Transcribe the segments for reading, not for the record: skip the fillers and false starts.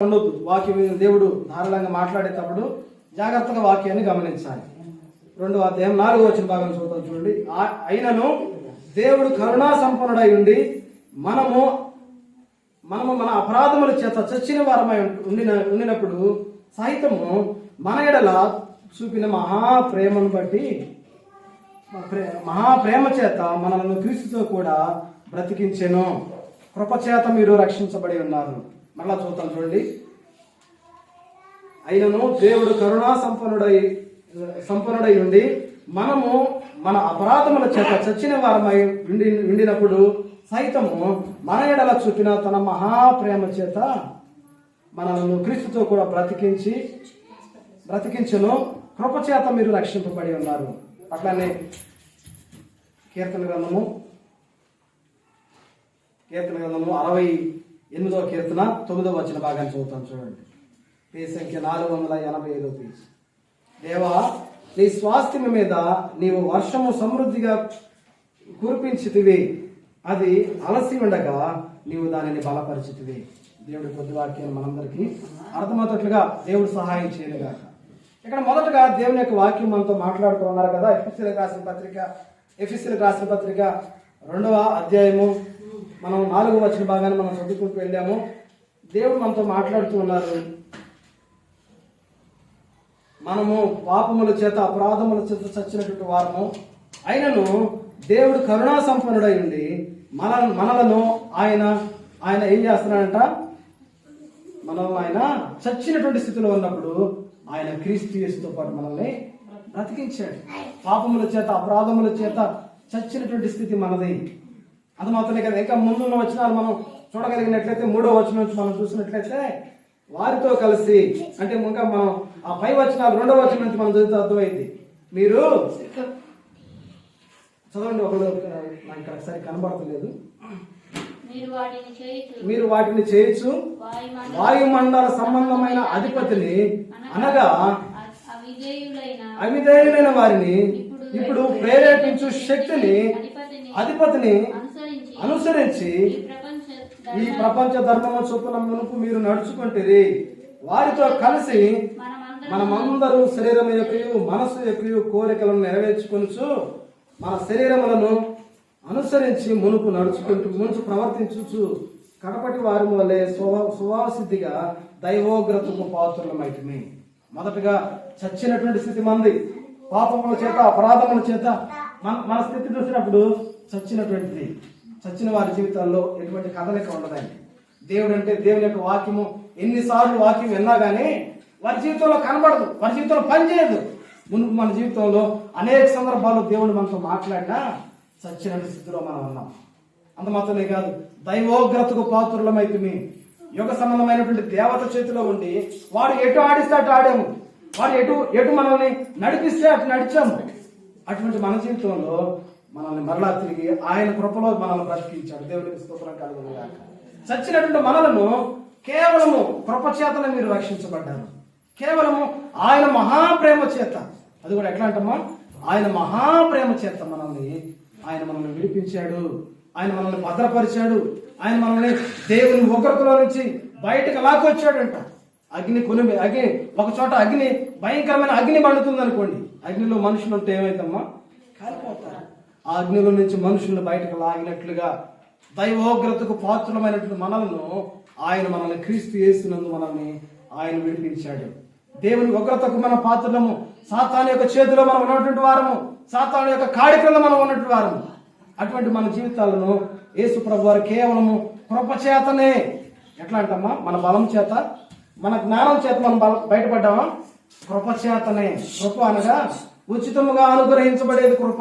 ఉండొద్దు. వాక్యం దేవుడు ధారాళంగా మాట్లాడేటప్పుడు జాగ్రత్తగా వాక్యాన్ని గమనించాలి. 2వ అధ్యాయం 4వ వచన భాగం చూద్దాం చూడండి. అయినను దేవుడు కరుణా సంపన్నుడై ఉండి మనము మన అపరాధముల చేత చచ్చిన వారమై ఉండినప్పుడు సహితము మన ఎడల చూపిన మహాప్రేమను బట్టి మహాప్రేమ చేత మనలను క్రీస్తుతో కూడా బ్రతికించెను. కృపచేత మీరు రక్షించబడి ఉన్నారు. మళ్ళా చూద్దాం చూడండి. అయినను దేవుడు కరుణా సంపన్నుడై ఉండి మనము మన అపరాధముల చేత చచ్చిన వారమై ఉండినప్పుడు సైతము మన ఎడల చూపిన తన మహాప్రేమ చేత మనలను క్రీస్తుతో కూడా బ్రతికించును. కృపచేత మీరు రక్షింపబడి ఉన్నారు. అట్లానే కీర్తన గ్రంథము 68వ కీర్తన 9వ వచన భాగాన్ని చదువుతాం చూడండి. పేజీ సంఖ్య 485 పేజీ. దేవా, నీ స్వాస్థ్యం మీద నీవు వర్షము సమృద్ధిగా కురిపించితివి, అది అలసి ఉండగా నీవు దానిని బలపరిచితివి. దేవుడి కొద్ది వాక్యాన్ని మనందరికీ అర్థమవుతట్లుగా దేవుడు సహాయం చేయనుగా. ఇక్కడ మొదటగా దేవుని యొక్క వాక్యం మనతో మాట్లాడుతూ ఉన్నారు కదా. ఎఫెసీయులకు రాసిన పత్రిక 2వ అధ్యాయము మనం 4వ వచన భాగాన్ని మనం చదువుకుంటూ వెళ్ళాము. దేవుడు మనతో మాట్లాడుతూ ఉన్నారు. మనము పాపముల చేత అపరాధముల చేత చచ్చినటువంటి వారము, అయినను దేవుడు కరుణా సంపన్నుడై ఉండి మనలను ఆయన ఏం చేస్తున్నాడంట? మనల్ని ఆయన చచ్చినటువంటి స్థితిలో ఉన్నప్పుడు ఆయన క్రీస్తు యేసుతో పాటు మనల్ని బ్రతికించాడు. పాపముల చేత అపరాధముల చేత చచ్చినటువంటి స్థితి మనది. అది మాత్రమే కదా, ఇంకా ముందున్న వచనాలు మనం చూడగలిగినట్లయితే 3వ వచనం నుంచి మనం చూసినట్లయితే వారితో కలిసి, అంటే ఇంకా మనం ఆ పై వచనాలు 2వ వచనం నుంచి మనం చదివితే అర్థమైంది. మీరు చదవండి. ఒకళ్ళు నాకు ఇక్కడ సరి కనబడతలేదు. మీరు వాటిని చేయొచ్చు వాయుమండల సంబంధమైన అధిపతిని, అనగా అవిధేయులైన వారిని ఇప్పుడు ప్రేరేపించు శక్తిని అధిపతిని అనుసరించి ఈ ప్రపంచ ధర్మము చొప్పున మునుపు మీరు నడుచుకుంటారు. వారితో కలిసి మనమందరూ శరీరం యొక్క మనస్సు యొక్క కోరికలను నెరవేర్చుకొనుచు మన శరీరములను అనుసరించి మునుపు ప్రవర్తించుచు కడపటి వారి వల్లే సువాసిద్ధిగా దైవోగ్రతకు పాత్రులమైతిమి. మొదటగా చచ్చినటువంటి స్థితి మంది, పాపముల చేత అపరాధముల చేత మన స్థితి చూసినప్పుడు చచ్చిన వారి జీవితాల్లో ఎటువంటి కదలిక ఉండదండి. దేవుడు అంటే దేవుని యొక్క వాక్యము ఎన్నిసార్లు వాక్యం విన్నా కానీ వారి జీవితంలో కనబడదు, వారి జీవితంలో పనిచేయదు. మునుపు మన జీవితంలో అనేక సందర్భాల్లో దేవుడు మనతో మాట్లాడినా చచ్చినటువంటి స్థితిలో మనం ఉన్నాం. అంత మాత్రమే కాదు, దైవోగ్రతకు పాత్రులమైతిమి. యుగ సంబంధమైనటువంటి దేవత చేతిలో ఉండి వాడు ఎటు ఆడిస్తే అటు ఆడాము, వాడు ఎటు మనల్ని నడిపిస్తే అటు నడిచాము. అటువంటి మన జీవితంలో మనల్ని మరలా తిరిగి ఆయన కృపలో మనల్ని బ్రతికించాడు. దేవునికి స్తోత్రం కలుగునుగాక. చచ్చినటువంటి మనలను కేవలము కృపచేతనే మీరు రక్షించబడ్డారు. కేవలము ఆయన మహాప్రేమ చేత, అది కూడా ఎట్లా అంటమ్మా, ఆయన మహాప్రేమ చేత మనల్ని విడిపించాడు. ఆయన మనల్ని భద్రపరిచాడు. ఆయన మనల్ని దేవుని ఉగ్రతలో నుంచి బయటకు లాక్కొచ్చాడంట. అగ్ని ఒక చోట భయంకరమైన అగ్ని మండుతుంది అనుకోండి. అగ్నిలో మనుషులు ఉంటే ఏమైందమ్మా? కాలిపోతారు. ఆ అగ్నిలో నుంచి మనుషులను బయటకు లాగినట్లుగా దైవోగ్రతకు పాత్రమైనటువంటి మనల్ని క్రీస్తు యేసునందు ఆయన విడిపించాడు. దేవుని ఉగ్రతకు మన పాత్రలము, సాతాను యొక్క చేతిలో మనం ఉన్నటువంటి వారము, సాతాను యొక్క కాడి క్రింద మనం ఉన్నటువంటి వారము. అటువంటి మన జీవితాలను యేసు ప్రభు వారు కేవలము కృపచేతనే, ఎట్లా అంటమ్మా, మన బలం చేత మన జ్ఞానం చేత మనం బయటపడ్డామా? కృపచేతనే. కృప అనగా ఉచితముగా అనుగ్రహించబడేది కృప.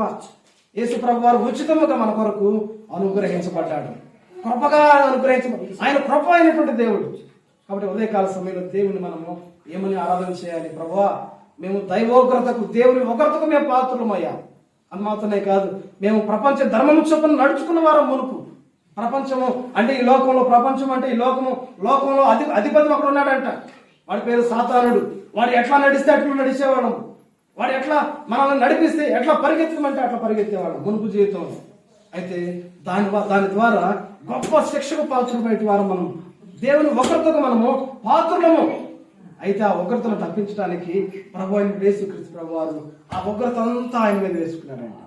యేసు ప్రభు వారు ఉచితముగా మన కొరకు అనుగ్రహించబడ్డాడు. కృపగా ఆయన కృప అయినటువంటి దేవుడు. కాబట్టి ఉదయకాల సమయంలో దేవుని మనము ఏమని ఆరాధన చేయాలి? ప్రభువా, మేము దైవోగ్రతకు, దేవుని ఉగ్రతకు మేము పాత్రులమయ్యాం. అది మాత్రమే కాదు, మేము ప్రపంచ ధర్మము చొప్పున నడుచుకున్న వారం. మునుపు ప్రపంచము అంటే ఈ లోకంలో, ప్రపంచం అంటే ఈ లోకంలో అధిపతి ఒకడు ఉన్నాడంట. వాడి పేరు సాతానుడు. వాడు ఎట్లా నడిస్తే అట్లా నడిచేవాళ్ళం. వాడు ఎట్లా మనల్ని నడిపిస్తే ఎట్లా పరిగెత్తమంటే అట్లా పరిగెత్తేవాళ్ళం మునుపు జీవితంలో. అయితే దాని ద్వారా గొప్ప శిక్షకు పాల్చుకునే వారు మనం దేవుని ఉగ్రతకు మనము పాత్రులము. అయితే ఆ ఉగ్రతను తప్పించడానికి ప్రభు అయిన యేసుక్రీస్తు ప్రభు వారు ఆ ఉగ్రత అంతా ఆయన మీద వేసుకున్నారండి.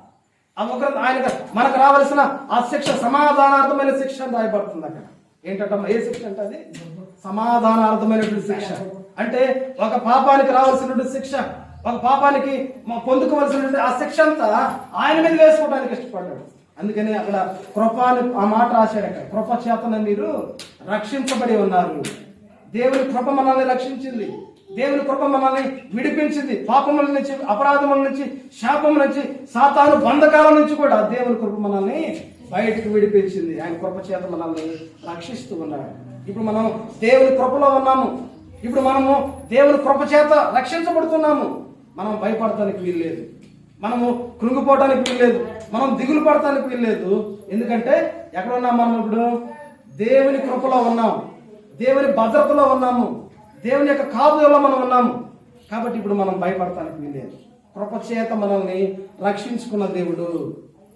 ఆ ఉగ్రత ఆయన మనకు రావాల్సిన ఆ శిక్ష సమాధానార్థమైన శిక్ష అని రాయబడుతుంది అక్కడ. ఏంటంటే ఏ శిక్ష అంటే అది సమాధానార్థమైనటువంటి శిక్ష. అంటే ఒక పాపానికి రావాల్సినటువంటి శిక్ష, ఒక పాపానికి పొందుకోవాల్సినటువంటి ఆ శిక్ష అంతా ఆయన మీద వేసుకోవడానికి ఇష్టపడ్డాడు. అందుకని అక్కడ కృప అని ఆ మాట రాశాడు. అక్కడ కృప చేతన మీరు రక్షించబడి ఉన్నారు. దేవుని కృప మనల్ని రక్షించింది. దేవుని కృప మనల్ని విడిపించింది. పాపముల నుంచి, అపరాధముల నుంచి, శాపముల నుంచి, సాతాను బంధకాల నుంచి కూడా దేవుని కృప మనల్ని బయటకు విడిపించింది. ఆయన కృప చేత మనల్ని రక్షిస్తూ ఉన్నాడు. ఇప్పుడు మనం దేవుని కృపలో ఉన్నాము. ఇప్పుడు మనము దేవుని కృప చేత రక్షించబడుతున్నాము. మనం భయపడటానికి వీల్లేదు, మనము కృంగిపోవడానికి వీల్లేదు, మనం దిగులు పడటానికి వీల్లేదు. ఎందుకంటే ఎక్కడ ఉన్నాం మనం? ఇప్పుడు దేవుని కృపలో ఉన్నాము, దేవుని భద్రతలో ఉన్నాము, దేవుని యొక్క కాపుదలలో మనం ఉన్నాము. కాబట్టి ఇప్పుడు మనం భయపడటానికి వీల్లేదు. కృపచేత మనల్ని రక్షించుకున్న దేవుడు,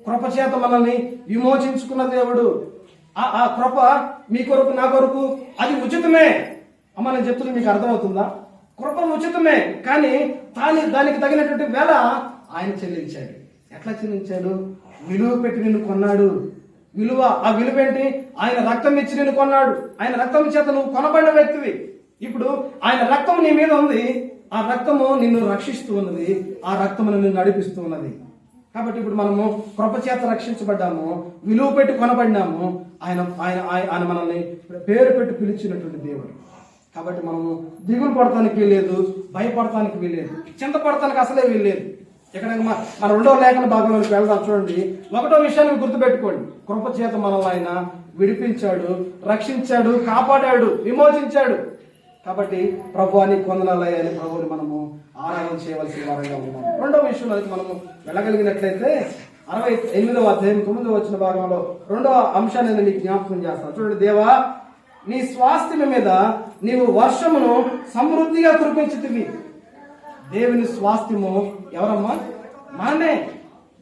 కృపచేత మనల్ని విమోచించుకున్న దేవుడు. ఆ కృప మీ కొరకు, నా కొరకు అది ఉచితమే. అమ్మ నేను చెప్తున్నా, మీకు అర్థమవుతుందా? కృప ఉచితమే, కానీ దానికి తగినటువంటి వేళ ఆయన చెల్లించాడు. ఎట్లా చెల్లించాడు? విలువ పెట్టి నిన్ను కొన్నాడు. విలువ, ఆ విలువ ఏంటి? ఆయన రక్తం ఇచ్చి నిన్ను కొన్నాడు. ఆయన రక్తం చేత నువ్వు కొనబడిన వ్యక్తివి. ఇప్పుడు ఆయన రక్తం నీ మీద ఉంది. ఆ రక్తము నిన్ను రక్షిస్తూ ఉన్నది, ఆ రక్తము నిన్ను నడిపిస్తూ ఉన్నది. కాబట్టి ఇప్పుడు మనము కృప చేత రక్షించబడ్డాము, విలువ పెట్టి కొనబడినాము. ఆయన ఆయన ఆయన మనల్ని పేరు పెట్టి పిలిచినటువంటి దేవుడు. కాబట్టి మనము దిగులు పడటానికి వీల్లేదు, భయపడటానికి వీల్లేదు, చింతపడటానికి అసలే వీల్లేదు. ఇక్కడ మన 2వ లేఖన భాగంలోకి వెళ్దాం. చూడండి, 1వ విషయాన్ని గుర్తుపెట్టుకోండి. కృప చేత మనల్ని ఆయన విడిపించాడు, రక్షించాడు, కాపాడాడు, విమోచించాడు. కాబట్టి ప్రభువాన్ని కొందనాలయ్యని ప్రభువుని మనము ఆరాధన చేయవలసిన వారంగా ఉన్నాం. 2వ విషయంలో మనము వెళ్ళగలిగినట్లయితే 68వ అధ్యాయం 9వ వచన భాగంలో 2వ అంశాన్ని నేను మీకు జ్ఞాపకం చేస్తాను. చూడండి, దేవా నీ స్వాస్థ్యం మీద నీవు వర్షమును సమృద్ధిగా కురిపించితివి. దేవుని స్వాస్థ్యము ఎవరమ్మా? మనమే.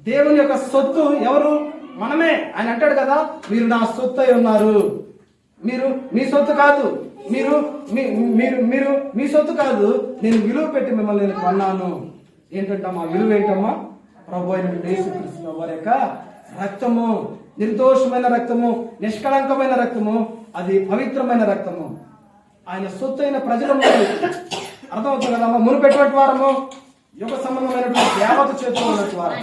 దేవుని యొక్క సొత్తు ఎవరు? మనమే. ఆయన అంటాడు కదా, మీరు నా సొత్తు అయి ఉన్నారు. మీరు మీ సొత్తు కాదు, మీరు మీ సొత్తు కాదు. నేను విలువ పెట్టి మిమ్మల్ని నేను కొన్నాను. ఏంటంటమ్మా విలువ? ఏంటమ్మా? ప్రభు అయిన యేసుక్రీస్తు వారి యొక్క రక్తము, నిర్దోషమైన రక్తము, నిష్కళంకమైన రక్తము, అది పవిత్రమైన రక్తము. ఆయన సొత్తు అయిన ప్రజలను అర్థమవుతుంది కదమ్మా. మునుపెటువంటి వారము యుగ సంబంధమైనటువంటి దేవత చేతిలో ఉన్నటువంటి వారు,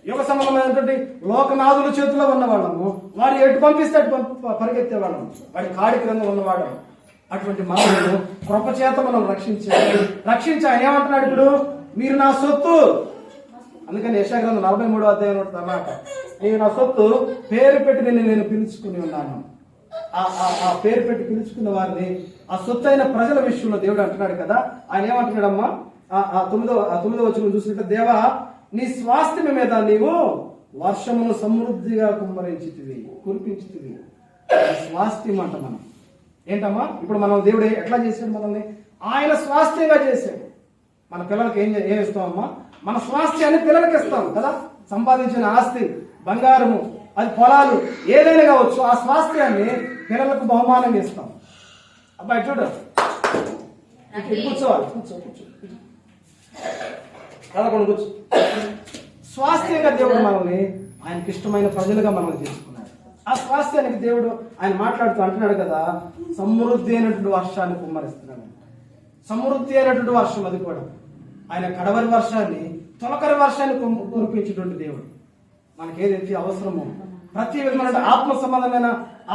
యుగ సంబంధమైనటువంటి లోకనాథుల చేతిలో ఉన్నవాళ్ళము. వారు ఎటు పంపిస్తే అటు పరిగెత్తే వాళ్ళము, వాడి కాడి క్రింద ఉన్నవాడు. అటువంటి మనము కృపచేత మనం రక్షించి ఆయన ఏమంటున్నాడు? ఇప్పుడు మీరు నా సొత్తు. అందుకని యెషయా గ్రంథం 43వ అధ్యాయం అన్నమాట, నీవు నా సొత్తు, పేరు పెట్టి నేను పిలుచుకుని ఉన్నాను. ఆ పేరు పెట్టి పిలుచుకున్న వారిని, ఆ సొత్తు అయిన ప్రజల విషయంలో దేవుడు అంటున్నాడు కదా. ఆయన ఏమంటున్నాడమ్మా? ఆ 9వ వచనం చూసినట్టు, దేవా నీ స్వాస్థ్యం మీద నీవు వర్షమును సమృద్ధిగా కురిపించితివి. స్వాస్థ్యం అంట మనం. ఏంటమ్మా? ఇప్పుడు మనం దేవుడు ఎట్లా చేశాడు మనల్ని? ఆయన స్వాస్థ్యంగా చేశాడు. మన పిల్లలకి ఏం ఇస్తామమ్మా? మన స్వాస్థ్యాన్ని పిల్లలకి ఇస్తాం కదా. సంపాదించిన ఆస్తి, బంగారము, అది పొలాలు, ఏదైనా కావచ్చు, ఆ స్వాస్థ్యాన్ని పిల్లలకు బహుమానంగా ఇస్తాం. అబ్బాయి చూడు, కూర్చోవాలి, కూర్చో కదకుండా కూర్చో. స్వాస్థ్యంగా దేవుడు మనల్ని ఆయనకి ఇష్టమైన ప్రజలుగా మనల్ని తీసుకున్నాడు. ఆ స్వాస్థ్యానికి దేవుడు ఆయన మాట్లాడుతూ అంటున్నాడు కదా, సమృద్ధి అయినటువంటి వర్షాన్ని కుమ్మరిస్తున్నాడు. సమృద్ధి అయినటువంటి వర్షం, అది కూడా ఆయన కడవరి వర్షాన్ని, తొలకరి వర్షాన్ని కురిపించేటువంటి దేవుడు. మనకి ఏదైతే అవసరమో ప్రతి విధమైన ఆత్మ సంబంధమైన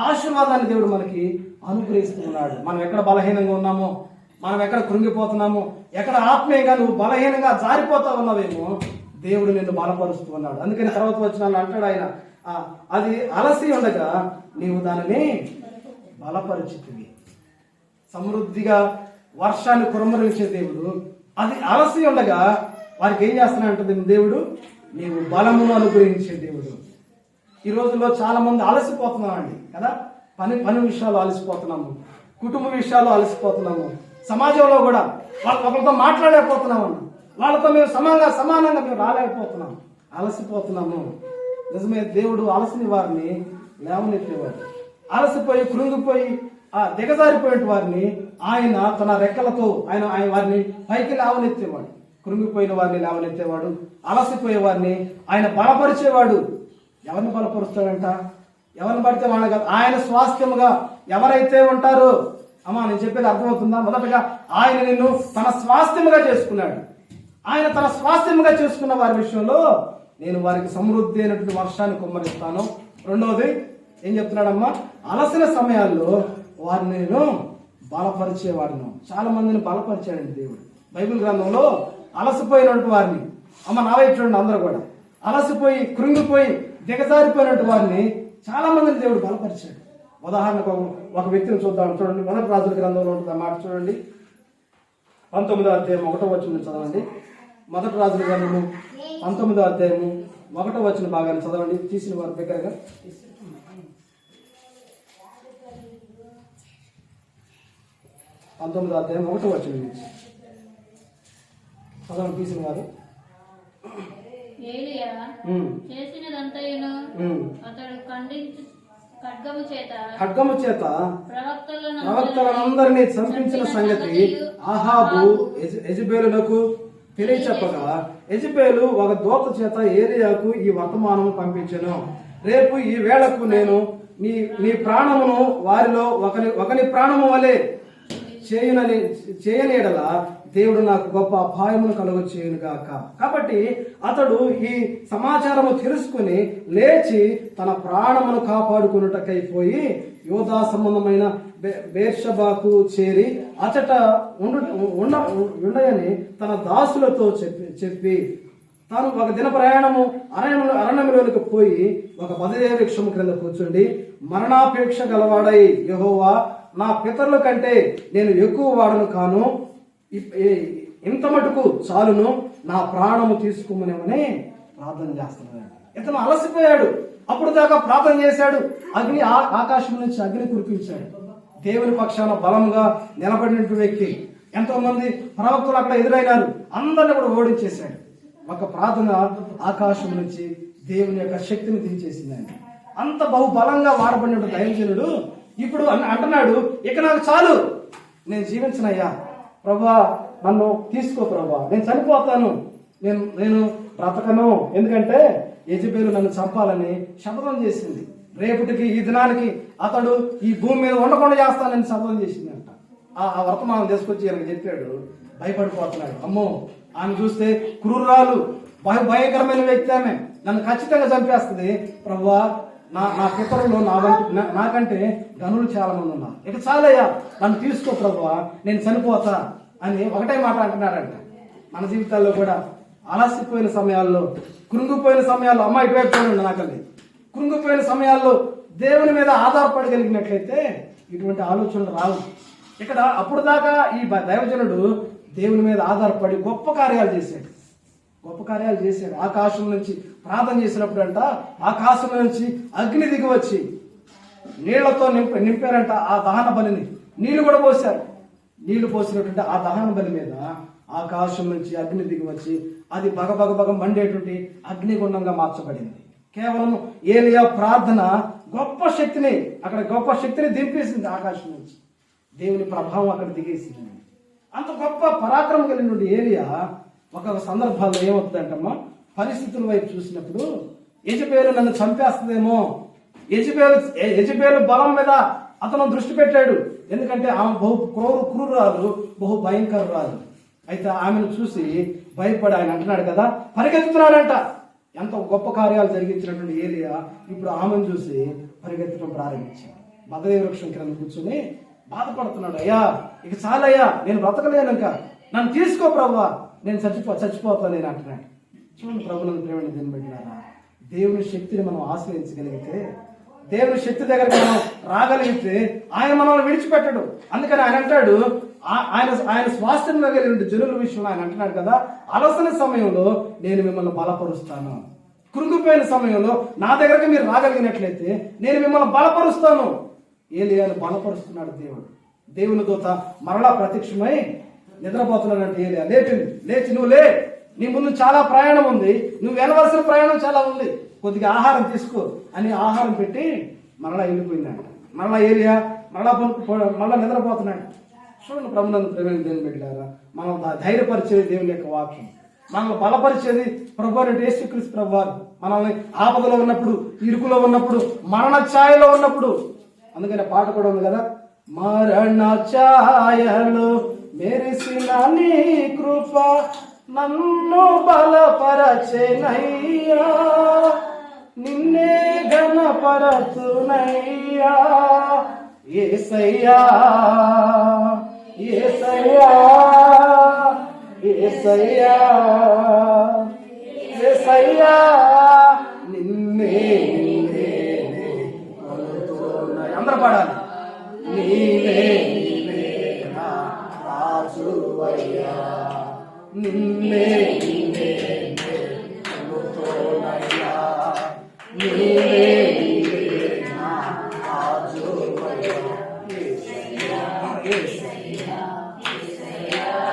ఆశీర్వాదాన్ని దేవుడు మనకి అనుగ్రహిస్తున్నాడు. మనం ఎక్కడ బలహీనంగా ఉన్నామో, మనం ఎక్కడ కృంగిపోతున్నామో, ఎక్కడ ఆత్మీయంగా నువ్వు బలహీనంగా జారిపోతా ఉన్నావేమో, దేవుడు నిన్ను బలపరుస్తూ ఉన్నాడు. అందుకని తర్వాత వచ్చిన అంటాడు ఆయన, అది అలసి ఉండగా నీవు దానిని బలపరిచితివి. సమృద్ధిగా వర్షాన్ని కురమరించే దేవుడు, అది అలసి ఉండగా వారికి ఏం చేస్తున్నాడంటే దేవుడు, నీవు బలమును అనుగ్రహించే దేవుడు. ఈ రోజుల్లో చాలా మంది అలసిపోతున్నామండి కదా. పని విషయాలు అలసిపోతున్నాము, కుటుంబ విషయాలు అలసిపోతున్నాము, సమాజంలో కూడా ఒకరితో మాట్లాడలేకపోతున్నాము, వాళ్ళతో మేము సమానంగా మేము రాలేకపోతున్నాము, అలసిపోతున్నాము. నిజమే, దేవుడు అలసిని వారిని లేవనెత్తేవాడు. అలసిపోయి కృంగిపోయి ఆ దిగజారిపోయిన వారిని ఆయన తన రెక్కలతో ఆయన వారిని పైకి లేవనెత్తేవాడు. కృంగిపోయిన వారిని లేవనెత్తేవాడు. అలసిపోయే వారిని ఆయన బలపరిచేవాడు. ఎవరిని బలపరుస్తాడంట? ఎవరిని పడితే వాళ్ళని కాదు, ఆయన స్వాస్థ్యముగా ఎవరైతే ఉంటారో. అమ్మా, నేను చెప్పేది అర్థమవుతుందా? మొదటగా ఆయన నిన్ను తన స్వాస్థ్యముగా చేసుకున్నాడు. ఆయన తన స్వాస్థ్యముగా చేసుకున్న వారి విషయంలో నేను వారికి సమృద్ధి అయినటువంటి వర్షాన్ని కుమ్మరిస్తాను. రెండవది ఏం చెప్తున్నాడమ్మా? అలసిన సమయాల్లో వారిని నేను బలపరిచేవాడును. చాలా మందిని బలపరిచాడండి దేవుడు. బైబిల్ గ్రంథంలో అలసిపోయినటువంటి వారిని, అమ్మ నా వైపు చూడండి, అందరూ కూడా అలసిపోయి కృంగిపోయి దిగజారిపోయినటువంటి వారిని చాలా మందిని దేవుడు బలపరిచాడు. ఉదాహరణకు ఒక వ్యక్తిని చూద్దాం. చూడండి, మొదటి రాజుల గ్రంథంలో ఉంటుంది ఆ మాట చూడండి. 19వ అధ్యాయం 1వ వచనం చదవండి. మొదటి రాజుల గ్రంథము 19వ అధ్యాయము 1వ వచన భాగాన్ని చదవండి. తీసిన వారి దగ్గరగా 19వ అధ్యాయం 1వ వచనం నుంచి చదవండి. తీసిన వారు ఖడ్గము చేత ప్రవక్తలందరినీ చంపించిన సంగతి ఆహాబు యెజెబెలునకు తెలియచెప్పగా, యెజెబెలు ఒక దూత చేత ఏలియాకు ఈ వర్తమానము పంపించెను. రేపు ఈ వేళకు నేను నీ ప్రాణమును వారిలో ఒకని ప్రాణము వలె చేయనేడల దేవుడు నాకు గొప్ప అపాయమును కలుగ చేయనుగాక. కాబట్టి అతడు ఈ సమాచారము తెలుసుకుని లేచి తన ప్రాణమును కాపాడుకున్నటకైపోయి యోధా సంబంధమైన బేర్షబాకు చేరి అచట ఉండయని తన దాసులతో చెప్పి తాను ఒక దిన ప్రయాణము అరణ్యంలోనికి పోయి ఒక బదిలీ వృక్షము క్రింద కూర్చుండి మరణాపేక్ష గలవాడై, యెహోవా, నా పితరుల కంటే నేను ఎక్కువ వాడను కాను, ఇంత మటుకు చాలును, నా ప్రాణము తీసుకోమనేమని ప్రార్థన చేస్తున్నాడు. ఇతను అలసిపోయాడు. అప్పుడు దాకా ప్రార్థన చేశాడు. అగ్ని ఆకాశం నుంచి అగ్ని కురిపించాడు. దేవుని పక్షాన బలంగా నిలబడినటువంటి వ్యక్తి. ఎంతో మంది ప్రవక్తలు అక్కడ ఎదురైనారు. అందరిని కూడా ఓడించేశాడు. ఒక ప్రార్థన ఆకాశం నుంచి దేవుని యొక్క శక్తిని దించేసిందండి. అంత బహుబలంగా వాడబడిన దైవజనుడు ఇప్పుడు అంటున్నాడు, ఇక నాకు చాలు, నేను జీవించనయ్యా ప్రభువా, నన్ను తీసుకో ప్రభువా, నేను చనిపోతాను, నేను బ్రతకను. ఎందుకంటే యెజెబెలు నన్ను చంపాలని శపథం చేసింది. రేపటికి ఈ దినానికి అతడు ఈ భూమి మీద ఉండకుండా చేస్తానని శపథం చేసిందంట. ఆ వర్తమానం తీసుకొచ్చి ఈయనకు చెప్పాడు. భయపడిపోతున్నాడు. అమ్మో, ఆమె చూస్తే క్రూరాలు, భయంకరమైన వ్యక్తి, ఆమె నన్ను ఖచ్చితంగా చంపేస్తుంది ప్రభువా, నా పితరులు నాకంటే గనులు చాలా మంది ఉన్నారు, ఇక చాలయ్యా, నన్ను తీసుకో ప్రభువా, నేను చనిపోతా అని ఒకటే మాట అంటున్నాడంట. మన జీవితాల్లో కూడా అలసిపోయిన సమయాల్లో, కృంగిపోయిన సమయాల్లో, అమ్మ ఇటువైపు చూడండి, నాకల్ని కృంగిపోయిన సమయాల్లో దేవుని మీద ఆధారపడగలిగినట్లయితే ఇటువంటి ఆలోచనలు రావు. ఇక్కడ అప్పుడు దాకా ఈ దైవజనుడు దేవుని మీద ఆధారపడి గొప్ప కార్యాలు చేశాడు. ఆకాశం నుంచి ప్రార్థన చేసినప్పుడు అంట, ఆకాశం నుంచి అగ్ని దిగి వచ్చి నీళ్లతో నింపారంట ఆ దహన బలిని. నీళ్లు కూడా పోశారు. నీళ్లు పోసినటువంటి ఆ దహన బలి మీద ఆకాశం నుంచి అగ్ని దిగి వచ్చి అది బగ మండేటువంటి అగ్నిగుండంగా మార్చబడింది. కేవలం ఏలియా ప్రార్థన గొప్ప శక్తిని దింపేసింది. ఆకాశం నుంచి దేవుని ప్రభావం అక్కడ దిగేసింది. అంత గొప్ప పరాక్రమం కలిగినటువంటి ఏలియా ఒక సందర్భాల్లో ఏమవుతుందంటమ్మా, పరిస్థితుల వైపు చూసినప్పుడు యెజెబెలు నన్ను చంపేస్తుందేమో, యెజెబెలు బలం మీద అతను దృష్టి పెట్టాడు. ఎందుకంటే ఆమె క్రూరాలు, బహు భయంకరురాలు. అయితే ఆమెను చూసి భయపడి ఆయన అంటున్నాడు కదా, పరిగెత్తుతున్నాడంట. ఎంత గొప్ప కార్యాలు జరిగించినటువంటి ఏలియా ఇప్పుడు ఆమెను చూసి పరిగెత్తడం ప్రారంభించాడు. బదరీ వృక్షం కింద కూర్చొని బాధపడుతున్నాడు. అయ్యా, ఇక చాలయ్యా, నేను బ్రతకలేను, ఇంకా నన్ను తీసుకో ప్రభువా, నేను చచ్చిపోతాను నేను అంటున్నాడు. చూడండి ప్రభువుని ప్రేమని దీన్ని పెట్టినారా, దేవుని శక్తిని మనం ఆశ్రయించగలిగితే, దేవుని శక్తి దగ్గరికి మనం రాగలిగితే ఆయన మనల్ని విడిచిపెట్టడు. అందుకని ఆయన అంటాడు, ఆయన స్వాస్థ్యంగా కలిగిన జనుల విషయంలో ఆయన అంటున్నాడు కదా, అలసిన సమయంలో నేను మిమ్మల్ని బలపరుస్తాను, కృంగిపోయిన సమయంలో నా దగ్గరికి మీరు రాగలిగినట్లయితే నేను మిమ్మల్ని బలపరుస్తాను. ఏలియాను బలపరుస్తున్నాడు దేవుడు. దేవుని దూత మరలా ప్రత్యక్షమై నిద్రపోతున్నాడంటే ఏలియా లేచి నువ్వు లే, నీ ముందు చాలా ప్రయాణం ఉంది, నువ్వు వెళ్ళవలసిన ప్రయాణం చాలా ఉంది, కొద్దిగా ఆహారం తీసుకో అని ఆహారం పెట్టి మరలా వెళ్ళిపోయిందంట. మరలా ఏలియా మళ్ళా నిద్రపోతున్నాడు. చూడండి ప్రభునందు ప్రేమ దేవుని బిడ్డలారా, మనం ధైర్యపరిచేది దేవుని యొక్క వాక్యం, మనల్ని బలపరిచేది ప్రభు అయిన యేసుక్రీస్తు ప్రభువారు. మనల్ని ఆపదలో ఉన్నప్పుడు, ఇరుకులో ఉన్నప్పుడు, మరణ ఛాయలో ఉన్నప్పుడు, అందుకని పాట కూడా ఉంది కదా, మరణ ఛాయలో మెరిసిన నీ కృప నన్ను బలపరచెనయ్యా, నిన్నే ఘనపరచునయ్యా యేసయ్యా యేసయ్యా యేసయ్యా యేసయ్యా నిన్నే అందరూ పాడాలి. నీవే నా రాజువయ్యా, నిన్నే కొలుతున్నయ్యా, నీవే నా రాజువయ్యా.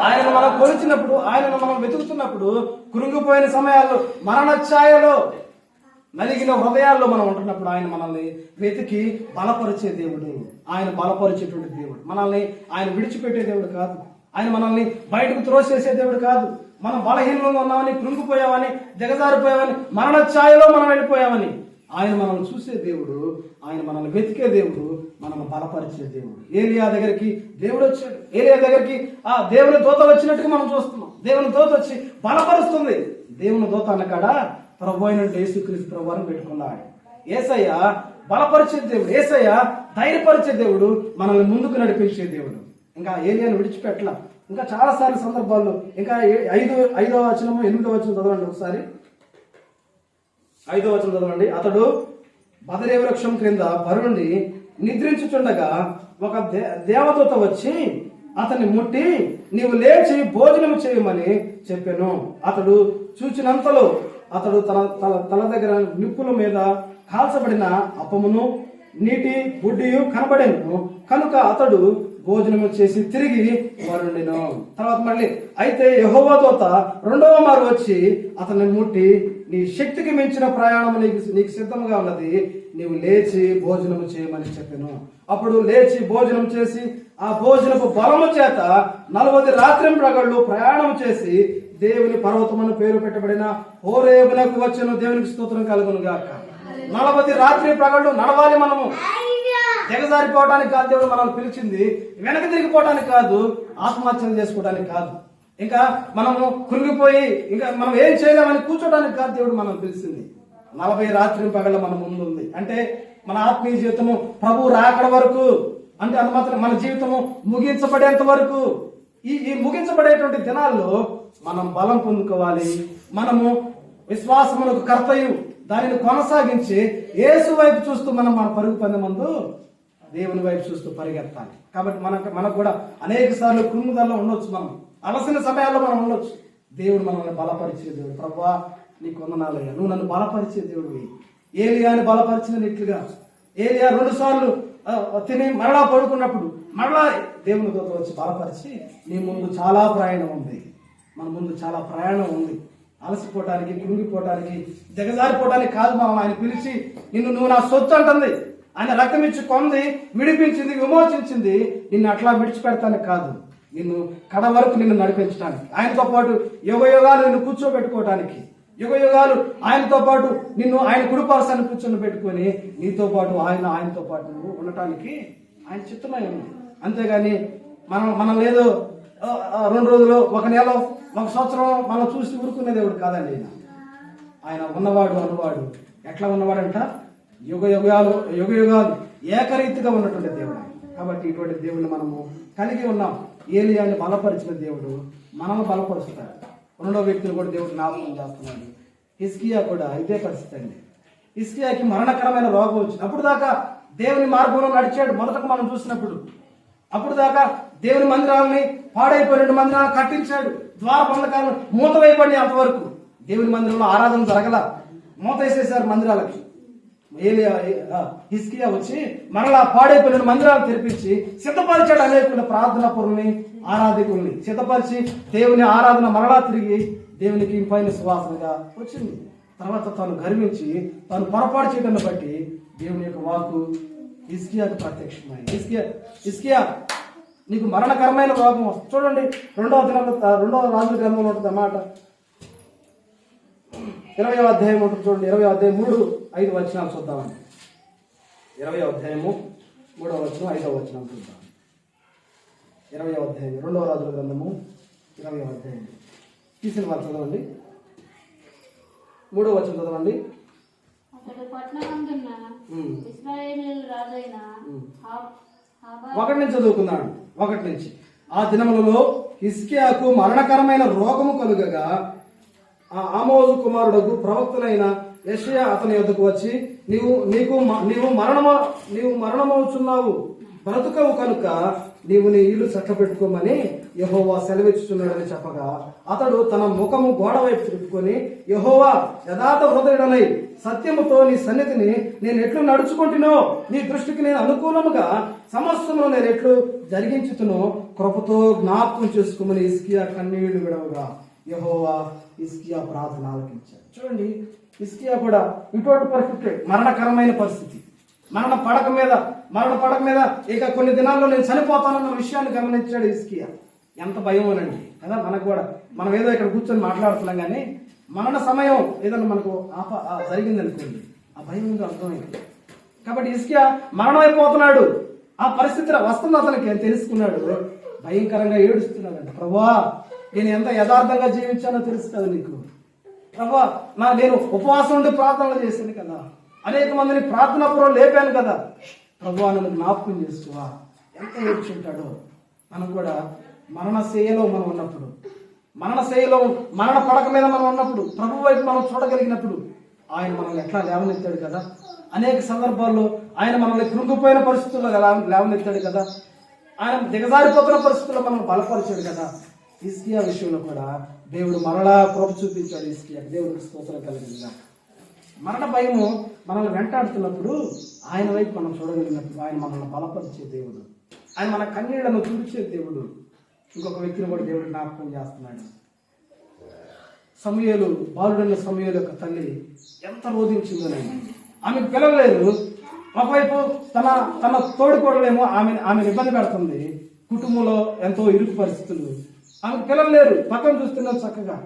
ఆయన మనం కొలిచినప్పుడు, ఆయనను మనం వెతుకుతున్నప్పుడు, కృంగిపోయిన సమయాల్లో, మరణ ఛాయలో, నలిగిన హృదయాల్లో మనం ఉంటున్నప్పుడు ఆయన మనల్ని వెతికి బలపరిచే దేవుడు. ఆయన బలపరిచేటువంటి దేవుడు. మనల్ని ఆయన విడిచిపెట్టే దేవుడు కాదు. ఆయన మనల్ని బయటకు త్రోసేసే దేవుడు కాదు. మనం బలహీనంగా ఉన్నామని, కృంగిపోయామని, దిగజారిపోయామని, మరణ ఛాయలో మనం వెళ్ళిపోయామని ఆయన మనల్ని చూసే దేవుడు. ఆయన మనల్ని వెతికే దేవుడు, మనల్ని బలపరిచే దేవుడు. ఏలియా దగ్గరికి దేవుడు వచ్చాడు. ఏలియా దగ్గరికి ఆ దేవుని దూత వచ్చినట్టుగా మనం చూస్తున్నాం. దేవుని దూత వచ్చి బలపరుస్తుంది. దేవుని దూత అన్నకాడ ప్రభు అయిన యేసుక్రీస్తు ప్రభువారిని పెట్టుకున్నాడు. యేసయ్య బలపరిచే దేవుడు, యేసయ్య ధైర్యపరిచే దేవుడు, మనల్ని ముందుకు నడిపించే దేవుడు. ఇంకా ఏలియాను విడిచిపెట్టల. ఇంకా చాలాసార్లు సందర్భాల్లో, ఇంకా 5వ వచనము 8వ వచనం చదవండి ఒకసారి. 5వ వచనం చదవండి. అతడు బదరీ వృక్షం క్రింద పరుండి నిద్రించుచుండగా ఒక దేవదూత వచ్చి అతన్ని ముట్టి, నీవు లేచి భోజనం చేయమని చెప్పాను. అతడు చూచినంతలో అతడు తల దగ్గర నిప్పుల మీద కాల్చబడిన అప్పమును నీటి బుడ్డియు కనబడెను. కనుక అతడు భోజనము చేసి తిరిగి వరుండెను. తర్వాత మళ్ళీ అయితే యెహోవా దూత 2వ మారు వచ్చి అతన్ని ముట్టి, నీ శక్తికి మించిన ప్రయాణం నీకు సిద్ధంగా ఉన్నది, నీవు లేచి భోజనము చేయమని చెప్పాను. అప్పుడు లేచి భోజనం చేసి ఆ భోజనపు బలము చేత 40 రాత్రింప్రగళ్ళు ప్రయాణం చేసి దేవుని పర్వతమును పేరు పెట్టబడిన హోరేబునకు వచ్చెను. దేవునికి స్తోత్రం కలుగును గాక. 40 రాత్రి ప్రగళ్ళు నడవాలి. మనము దిగజారిపోవడానికి కాదు దేవుడు మనల్ని పిలిచింది, వెనక తిరిగిపోవడానికి కాదు, ఆత్మహత్యలు చేసుకోవడానికి కాదు, ఇంకా మనము కృంగిపోయి ఇంకా మనం ఏం చేయలేమని కూర్చోడానికి కాదు దేవుడు మనల్ని పిలిచింది. 40 రాత్రి పగళ్ళ మన ముందు ఉంది. అంటే మన ఆత్మీయ జీవితము ప్రభు రాకడ వరకు, అంటే అది మాత్రం మన జీవితము ముగించబడేంత వరకు, ఈ ముగించబడేటువంటి దినాల్లో మనం బలం పొందుకోవాలి. మనము విశ్వాసమునకు కర్తయు దానిని కొనసాగించి యేసు వైపు చూస్తూ మనం మన పరుగు పందెమందు దేవుని వైపు చూస్తూ పరిగెత్తాలి. కాబట్టి మనకు కూడా అనేక సార్లు కృంగుదల్లో ఉండొచ్చు, మనం అలసిన సమయాల్లో మనం ఉండొచ్చు. దేవుడు మనల్ని బలపరిచే దేవుడు. ప్రభువా నీకు వందనాలయ్యా, నువ్వు నన్ను బలపరిచే దేవుడివి. ఏలియాని బలపరిచినట్లుగా ఏలియా 2 సార్లు తిని మరలా పడుకున్నప్పుడు మరలా దేవుని దూత వచ్చి బలపరిచి, నీ ముందు చాలా ప్రయాణం ఉంది, మన ముందు చాలా ప్రయాణం ఉంది. అలసిపోవటానికి, కృంగిపోవటానికి, దిగజారిపోవటానికి కాదు మనం ఆయన పిలిచి, నువ్వు నా సొత్తు అంటుంది. ఆయన రక్తం ఇచ్చి కొంది, విడిపించింది, విమోచించింది. నిన్ను అట్లా విడిచిపెడతానికి కాదు, నిన్ను కడ వరకు నిన్ను నడిపించడానికి, ఆయనతో పాటు యుగయుగాలు నిన్ను కూర్చోబెట్టుకోవటానికి, యుగయుగాలు ఆయనతో పాటు నిన్ను ఆయన కుడిపార్శ్వాన్ని కూర్చొని పెట్టుకొని నీతో పాటు ఆయనతో పాటు నువ్వు ఉండటానికి ఆయన చిత్తమై ఉంది. అంతేగాని మనం ఏదో 2 రోజులు, 1 నెల, 1 సంవత్సరం మనం చూసి ఊరుకునే దేవుడు కాదండి. ఆయన ఉన్నవాడు అనువాడు. ఎట్లా ఉన్నవాడంట? యుగయుగాలు ఏకరీతిగా ఉన్నటువంటి దేవుడు. కాబట్టి ఇటువంటి దేవుడిని మనము కలిగి ఉన్నాం. ఏలియాని బలపరిచిన దేవుడు మనల్ని బలపరుస్తాడు. 2వ వ్యక్తిని కూడా దేవుడు జ్ఞాపకం చేస్తున్నాడు. హిజ్కియా కూడా ఇదే పరిస్థితి అండి. హిజ్కియాకి మరణకరమైన రోగం వచ్చింది. అప్పుడు దాకా దేవుని మార్గంలో నడిచాడు. మొదటకు మనం చూసినప్పుడు అప్పుడు దాకా దేవుని మందిరాలని, పాడైపోయిన మందిరాలను కట్టించాడు. ద్వారబంధకాలను మూత వేయబడి అంతవరకు దేవుని మందిరంలో ఆరాధన జరగల, మూత వేసేసారు మందిరాలకి. హిజ్కియా వచ్చి మరలా పాడైపోయిన మందిరాలను తెరిపించి సిద్ధపరిచాడు. అనేకుల ప్రార్థన పరుల్ని, ఆరాధికుల్ని సిద్ధపరిచి దేవుని ఆరాధన మరలా తిరిగి దేవునికి ఇంపైన సువాసనగా వచ్చింది. తర్వాత తను గర్వించి తను పొరపాటు చేయడాన్ని బట్టి దేవుని యొక్క వాక్కు హిజ్కియాకు ప్రత్యక్షమైంది. హిజ్కియా నీకు మరణకరమైన రోగం చూడండి. రెండవ రాజుల గ్రంథంలో ఉంటుంది అన్నమాట. 20వ అధ్యాయం ఉంటుంది చూడండి. 20వ అధ్యాయం 3-5 వచనాలు చూద్దామండి. 20వ అధ్యాయము 3వ వచనం 5వ వచనం చూద్దాం. 20వ అధ్యాయం 2వ రాజుల గ్రంథము 20వ అధ్యాయం తీసిన వాళ్ళు చదవండి. 3వ వచనం చదవండి. ఒకటి నుంచి చదువుకున్నాడు. 1 నుంచి. ఆ దినములలో హిజ్కియాకు మరణకరమైన రోగము కలుగగా ఆ ఆమోజు కుమారుడు ప్రవక్తనైన యెషయా అతని యొద్దకు వచ్చి నీవు మరణమవుచున్నావు, బ్రతుకవు కనుక నీవు నీ ఇల్లు చక్కబెట్టుకోమని యెహోవా సెలవిచ్చుచున్నాడని చెప్పగా అతడు తన ముఖము గోడ వైపు తిప్పుకొని, యెహోవా యథార్థ హృదయుడనై సత్యముతో నీ సన్నిధిని నేను ఎట్లు నడుచుకుంటునో, నీ దృష్టికి నేను అనుకూలముగా సమస్తమును నేను ఎట్లు జరిగించుతునో కృపతో జ్ఞాపకం చేసుకోమని హిజ్కియా కన్నీళ్లు విడవగా యెహోవా హిజ్కియా ప్రార్థన ఆలకించాడు. చూడండి, హిజ్కియా కూడా ఇటువంటి పరిస్థితి, మరణకరమైన పరిస్థితి, మరణ పడక మీద ఇక కొన్ని దినాల్లో నేను చనిపోతానన్న విషయాన్ని గమనించాడు హిజ్కియా. ఎంత భయం అనండి కదా. మనకు కూడా మనం ఏదో ఇక్కడ కూర్చొని మాట్లాడుతున్నాం కానీ మరణ సమయం ఏదైనా మనకు జరిగింది అనుకోండి, ఆ భయం ఇంకా అర్థమైంది. కాబట్టి హిజ్కియా మరణం అయిపోతున్నాడు. ఆ పరిస్థితి వస్తుంది అతనికి అని తెలుసుకున్నాడు. భయంకరంగా ఏడుస్తున్నాడంట. ప్రభువా, నేను ఎంత యథార్థంగా జీవించానో తెలుసు కదా నీకు. ప్రభువా, నేను ఉపవాసం ఉండి ప్రార్థనలు చేశాను కదా, అనేక మందిని ప్రార్థన పూర్వం లేపాను కదా. ప్రభువా, నన్ను జ్ఞాపకం చేసుకోవా. ఎంత ఏడ్చుంటాడో. మనం కూడా మరణశయ్యలో మనం ఉన్నప్పుడు, మరణ పడక మీద మనం ఉన్నప్పుడు, ప్రభు వైపు మనం చూడగలిగినప్పుడు ఆయన మనల్ని ఎట్లా లేవనెత్తాడు కదా. అనేక సందర్భాల్లో ఆయన మనల్ని కృంగిపోయిన పరిస్థితుల్లో లేవనెత్తాడు కదా. ఆయన దిగజారిపోతున్న పరిస్థితుల్లో మనల్ని బలపరిచాడు కదా. హిజ్కియా విషయంలో కూడా దేవుడు మరలా కృప చూపించాడు హిజ్కియాకు. దేవుడికి స్తోత్రం కలిగిందా. మరణ భయము మనల్ని వెంటాడుతున్నప్పుడు ఆయన వైపు మనం చూడగలిగినప్పుడు ఆయన మనల్ని బలపరిచే దేవుడు, ఆయన మన కన్నీళ్లను తుడిచే దేవుడు. ఇంకొక వ్యక్తిని కూడా దేవుడు జ్ఞాపకం చేస్తున్నాడు. సమూయేలు, బాలుడైన సమూయేలు యొక్క తల్లి ఎంత రోధించిందోనండి. ఆమెకు పిల్లలేదు. ఒకవైపు తన తోడుకోడలేమో ఆమెను ఇబ్బంది పెడుతుంది. కుటుంబంలో ఎంతో ఇరుకు పరిస్థితులు, ఆమెకు పిల్లలు లేరు. పక్కన చూస్తున్నారు చక్కగా.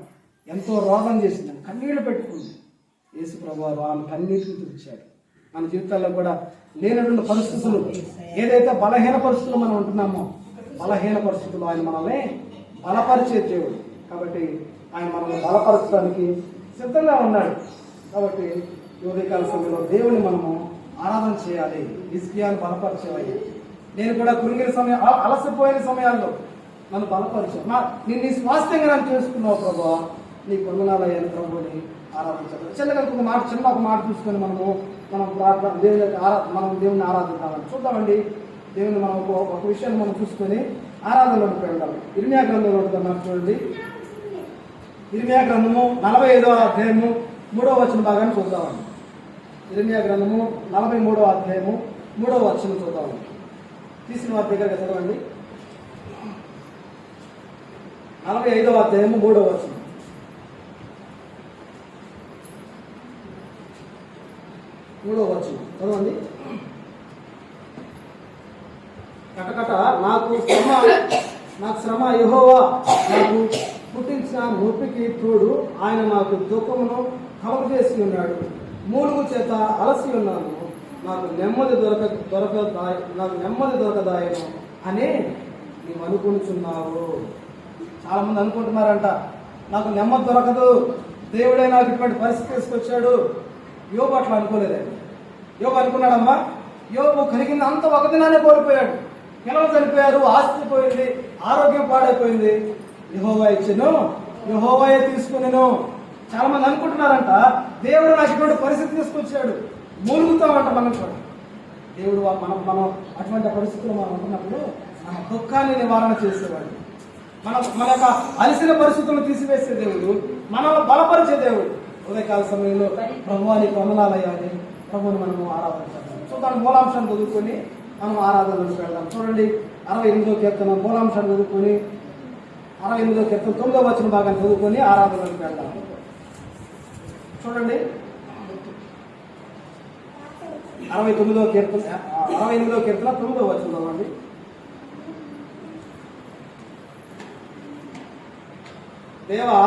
ఎంతో రోగం చేసింది, కన్నీళ్లు పెట్టుకుంది. యేసు ప్రభువారు ఆమె కన్నీటిని తుడిచాడు. మన జీవితాల్లో కూడా లేనటువంటి పరిస్థితులు, ఏదైతే బలహీన పరిస్థితులు మనం ఉంటున్నామో, బలహీన పరిస్థితులు ఆయన మనల్ని బలపరిచే దేవుడు. కాబట్టి ఆయన మనల్ని బలపరచడానికి సిద్ధంగా ఉన్నాడు. కాబట్టి ఉదయకాల సమయంలో దేవుని మనము ఆరాధన చేయాలి. హిజ్కియాను బలపరిచేవాయి. నేను కూడా కృంగిన సమయం, అలసిపోయిన సమయాల్లో నన్ను బలపరిచాను. నేను నీ స్వాస్థ్యంగా నన్ను చేసుకున్నావు ప్రభువా, నీ వందనాలయ్యాను ప్రభుని ఆరాధించాలి. చిన్నగా ఒక మాట చూసుకొని మనం ప్రార్థన దేవుని ఆరాధిద్దామని చూద్దామండి. దేవుని మనం ఒక విషయాన్ని మనం చూసుకొని ఆరాధనలోకి వెళ్దాం. ఇర్మియా గ్రంథంలో ఉంటున్నాం చూడండి. ఇర్మియా గ్రంథము 45వ అధ్యాయము 3వ వచన భాగాన్ని చూద్దామండి. ఇర్మియా గ్రంథము 43వ అధ్యాయము 3వ వచనం చూద్దామండి. తీసిన వారి దగ్గరగా చదవండి. 45వ అధ్యాయము 3వ వచనం. చదవండి. కటకట నాకు శ్రమ యెహోవా నాకు పుట్టించిన నొప్పికి తోడు, ఆయన నాకు దుఃఖమును కలుగజేసి ఉన్నాడు. మూలుగు చేత అలసి ఉన్నాను, నాకు నెమ్మది దొరకదాయను అని నీవు అనుకుంటున్నావు. చాలా మంది అనుకుంటున్నారంట, నాకు నెమ్మది దొరకదు, దేవుడే నాకు ఇటువంటి పరిస్థితి తీసుకొచ్చాడు. యోబు అట్లా అనుకోలేదండి. యోబు అనుకున్నాడమ్మా, యోబు కలిగింది అంత ఒక దినానే కోల్పోయాడు. పిల్లలు చనిపోయారు, ఆస్తి పోయింది, ఆరోగ్యం పాడైపోయింది. యెహోవా ఇచ్చెను, యెహోవాయే తీసుకునేను. చాలా మంది అనుకుంటున్నారంట, దేవుడు నాకు ఇటువంటి పరిస్థితి తీసుకొచ్చాడు. మూలుగుతామంట మనం కూడా. దేవుడు మనం అటువంటి పరిస్థితులు మనం ఉంటున్నప్పుడు మన దుఃఖాన్ని నివారణ చేసేవాడు. మన యొక్క అలసిన పరిస్థితులను తీసివేసే దేవుడు, మనల్ని బలపరిచే దేవుడు. ఉదయకాల సమయంలో ప్రభువానికి వందనాలయ్యాలి, ప్రభువుని మనము ఆరాధించాలి. సో దాని మూలాంశాన్ని చదువుకొని మనం ఆరాధనలోకి వెళ్దాం. చూడండి, 68వ కీర్తన మూలాంశాన్ని చదువుకొని 68వ కీర్తన 9వ వచన భాగాన్ని చదువుకొని ఆరాధనలోకి వెళ్దాం. చూడండి, 69వ కీర్తన 68వ కీర్తన 9వ వచనం చదవండి. దేవా,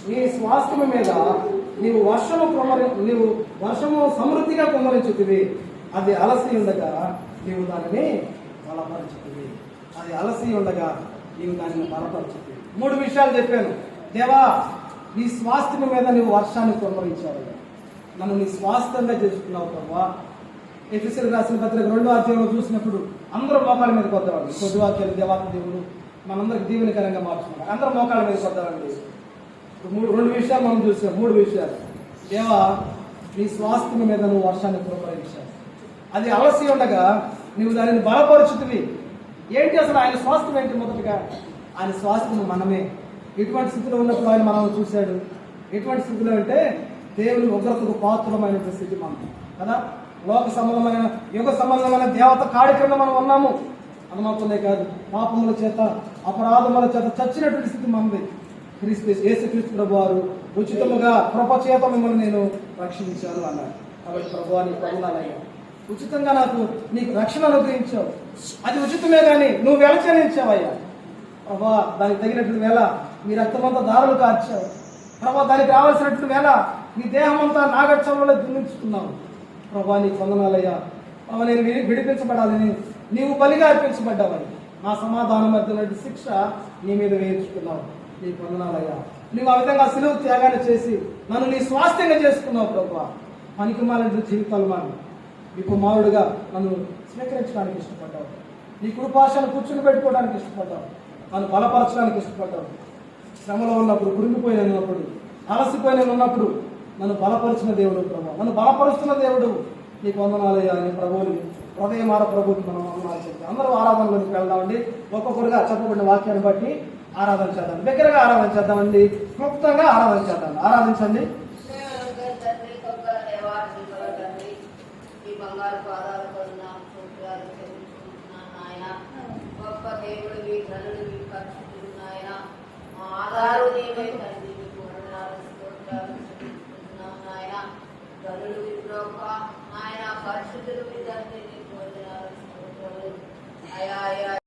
నీ స్వాస్థ్యము మీద నీవు వర్షము సమృద్ధిగా కుమ్మరించుతివి. అది అలసి ఉండగా నీవు దానిని బలపరచుతుంది. అది అలసి ఉండగా నీవు దానిని బలపరచుతుంది. 3 విషయాలు చెప్పాను. దేవా, నీ స్వాస్థ్యం మీద నీవు వర్షాన్ని కుమ్మరించావు. నన్ను నీ స్వాస్థ్యంగా చేసుకున్నావు ప్రభా. ఎఫెసీయులకు రాసిన పత్రిక 2వ అధ్యాయంలో చూసినప్పుడు అందరూ మోకాళ్ళ మీద కొద్దవాళ్ళు. కొద్ది వాక్యాలు దేవాతి దేవుడు మనందరికి దీవెనకరంగా మార్చుకున్నారు. అందరూ మోకాళ్ళ మీద కొద్దవాళ్ళు. 2 విషయాలు మనం చూసాం. 3 విషయాలు. దేవా, నీ స్వాస్థ్యం మీద నువ్వు వర్షాన్ని కుమ్మరించావు. అది అలసి ఉండగా నువ్వు దానిని బలపరుచుతివి. ఏంటి అసలు ఆయన స్వాస్థ్యం ఏంటి? మొదటిగా ఆయన స్వాస్థ్యం మనమే. ఎటువంటి స్థితిలో ఉన్నప్పుడు ఆయన మనం చూశాడు. ఎటువంటి స్థితిలో అంటే దేవుని ఉగ్రతకు పాత్రమైన స్థితి మనం కదా. లోక సంబంధమైన యుగ సంబంధమైన దేవత కాడి కింద మనం ఉన్నాము. అది మాత్రమే కాదు, పాపముల చేత అపరాధముల చేత చచ్చినటువంటి స్థితి మనది. యేసుక్రీస్తు ప్రభు వారు ఉచితముగా కృప చేత మిమ్మల్ని నేను రక్షించాను అన్నాడు. కాబట్టి ప్రభువా, నీ వందనాలయ్యా, ఉచితంగా నీకు రక్షణ అనుగ్రహించావు. అది ఉచితమే కానీ నువ్వు వెల చెల్లించావయ్యా ప్రభా. దానికి తగినటువంటి వేళ మీ రక్తమంతా దారులు కార్చావు ప్రభా. దానికి రావాల్సినటువంటి వేళ నీ దేహం అంతా నాగక్షంలో దున్నించుకున్నావు ప్రభా. నీకు వందనాలయ్యా. నేను విడిపించబడాలని నీవు బలిగా అర్పించబడ్డావని నా సమాధానం మధ్య శిక్ష నీ మీద వేయించుకున్నావు. నీకు వందనాలయ్యా. నువ్వు ఆ విధంగా సిలువ త్యాగాన్ని చేసి నన్ను నీ స్వాస్థ్యంగా చేసుకున్నావు ప్రభా. పనికిమాలిన జీవితాలు మాని నీ కుమారుడుగా నన్ను స్వీకరించడానికి ఇష్టపడ్డావు. నీ కృపాశను కూర్చుని పెట్టుకోవడానికి ఇష్టపడ్డావు. నన్ను బలపరచడానికి ఇష్టపడ్డావు. శ్రమలో ఉన్నప్పుడు, కురిగిపోయిన ఉన్నప్పుడు, అలసిపోయిన ఉన్నప్పుడు నన్ను బలపరిచిన దేవుడు ప్రభు. నన్ను బలపరుస్తున్న దేవుడు. నీకు వందనాలయ్యా అని ప్రభువుని హృదయమార ప్రభుకి మనం వందనాలు చెప్తాం. అందరూ ఆరాధనలోకి వెళ్దామండి. ఒక్కొక్కరుగా చెప్పబడిన వాక్యాన్ని బట్టి ఆరాధన చేద్దాం. దగ్గరగా ఆరాధన చేద్దామండి. క్లుప్తంగా ఆరాధన చేద్దాం. ఆరాధించండి. బంగారు పాదాలు గొప్ప దేవుడు మీ ధనుడు మీ పరిశుద్ధుడు నాయన. మా ఆధారు నీవే తండ్రి. మీకు వందనాలు స్తోత్రాలు చెల్లిస్తున్నాం నాయన. ధనుడు మీ ప్రభ నాయన, పరిశుద్ధుడు మీ తండ్రి. నీకు వందనాలు స్తోత్రాలు అయా.